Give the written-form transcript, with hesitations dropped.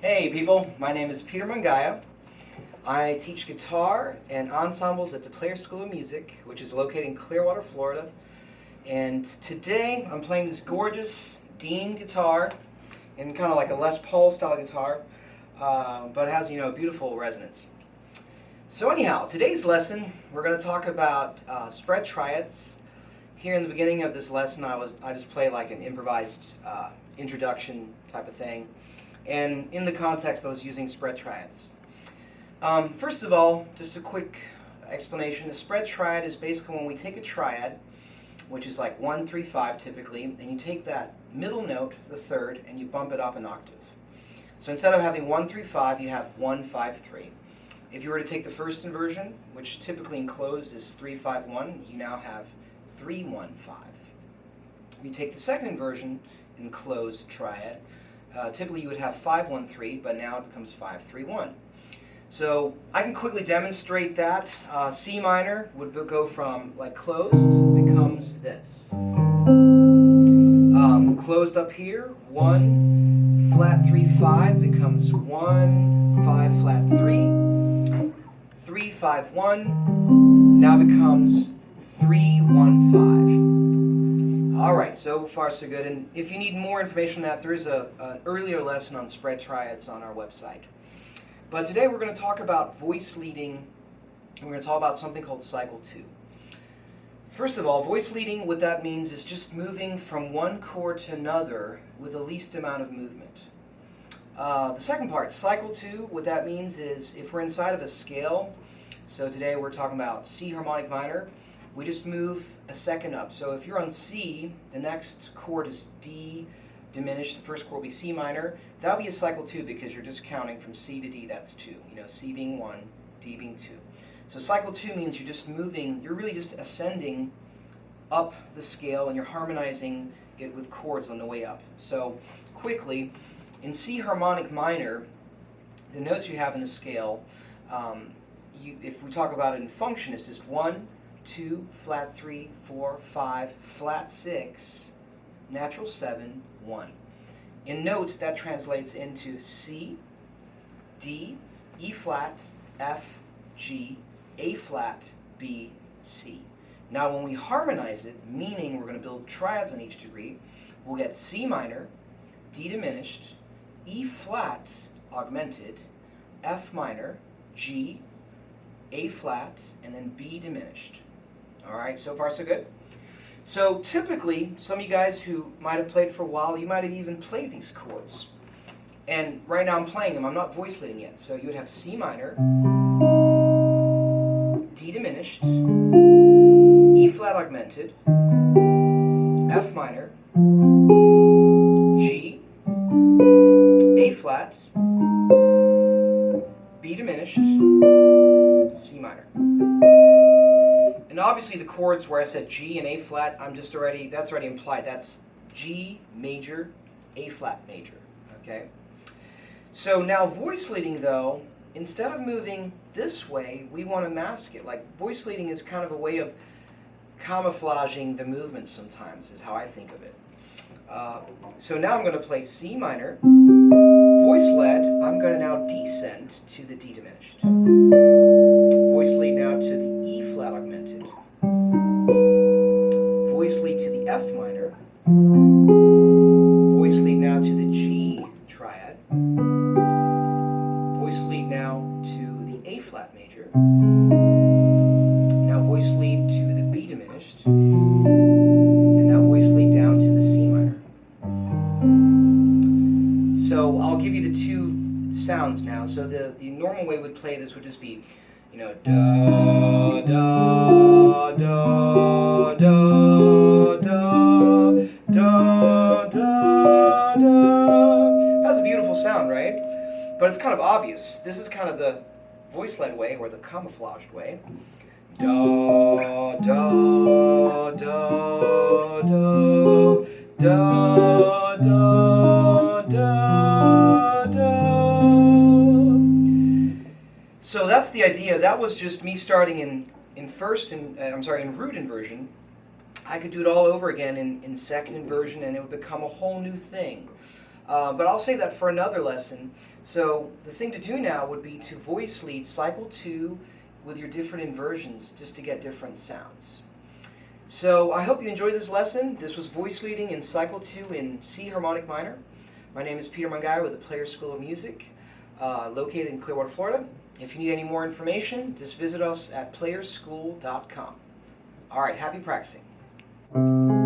Hey people, my name is Peter Mongaya. I teach guitar and ensembles at the Players School of Music, which is located in Clearwater, Florida. And today I'm playing this gorgeous Dean guitar, and kind of like a Les Paul style guitar, but it has, beautiful resonance. So anyhow, today's lesson we're going to talk about spread triads. Here in the beginning of this lesson, I just play like an improvised introduction type of thing. And in the context, I was using spread triads. First of all, just a quick explanation. A spread triad is basically when we take a triad, which is like 1, 3, 5 typically, and you take that middle note, the third, and you bump it up an octave. So instead of having 1, 3, 5, you have 1, 5, 3. If you were to take the first inversion, which typically enclosed is 3, 5, 1, you now have 3, 1, 5. If you take the second inversion, enclosed triad, typically you would have 5, 1, 3, but now it becomes 5, 3, 1. So I can quickly demonstrate that. C minor would go from like closed, becomes this. Closed up here, 1, flat 3, 5 becomes 1, 5, flat 3. 3, 5, 1 now becomes 3, 1, 5. Alright, so far so good. And if you need more information on that, there is an earlier lesson on spread triads on our website. But today we're going to talk about voice leading, and we're going to talk about something called cycle 2. First of all, voice leading, what that means is just moving from one chord to another with the least amount of movement. The second part, cycle 2, what that means is if we're inside of a scale, so today we're talking about C harmonic minor, we just move a second up. So if you're on C, the next chord is D diminished, the first chord will be C minor. That'll be a cycle 2 because you're just counting from C to D, that's 2. C being 1, D being 2. So cycle 2 means you're just moving, you're really just ascending up the scale and you're harmonizing it with chords on the way up. So quickly, in C harmonic minor, the notes you have in the scale, if we talk about it in function, it's just 1, 2, flat 3, 4, 5, flat 6, natural 7, 1. In notes, that translates into C, D, E flat, F, G, A flat, B, C. Now when we harmonize it, meaning we're going to build triads on each degree, we'll get C minor, D diminished, E flat augmented, F minor, G, A flat, and then B diminished. Alright, so far so good? So typically, some of you guys who might have played for a while, you might have even played these chords. And right now I'm playing them, I'm not voice leading yet. So you would have C minor, D diminished, E flat augmented, F minor, G, A flat, B diminished, C minor. And obviously the chords where I said G and A flat, that's already implied. That's G major, A flat major, okay? So now voice leading though, instead of moving this way, we want to mask it. Like voice leading is kind of a way of camouflaging the movement sometimes, is how I think of it. So now I'm going to play C minor, voice led, I'm going to now descend to the D diminished. Voice lead now to the E flat augmented. Voice lead to the F minor. Voice lead now to the G triad. Voice lead now to the A flat major. Now voice lead to the B diminished. And now voice lead down to the C minor. So I'll give you the two sounds now. So the normal way we'd play this would just be, da, da, da, da, da, da, da, da. That's a beautiful sound, right? But it's kind of obvious. This is kind of the voice-led way, or the camouflaged way. Da, da, da, da, da, da, da, da. So that's the idea. That was just me starting in root inversion. I could do it all over again in second inversion, and it would become a whole new thing. But I'll save that for another lesson. So the thing to do now would be to voice lead cycle 2 with your different inversions just to get different sounds. So I hope you enjoyed this lesson. This was voice leading in cycle 2 in C harmonic minor. My name is Peter Mongaya with the Players School of Music, located in Clearwater, Florida. If you need any more information, just visit us at playersschool.com. All right, happy practicing.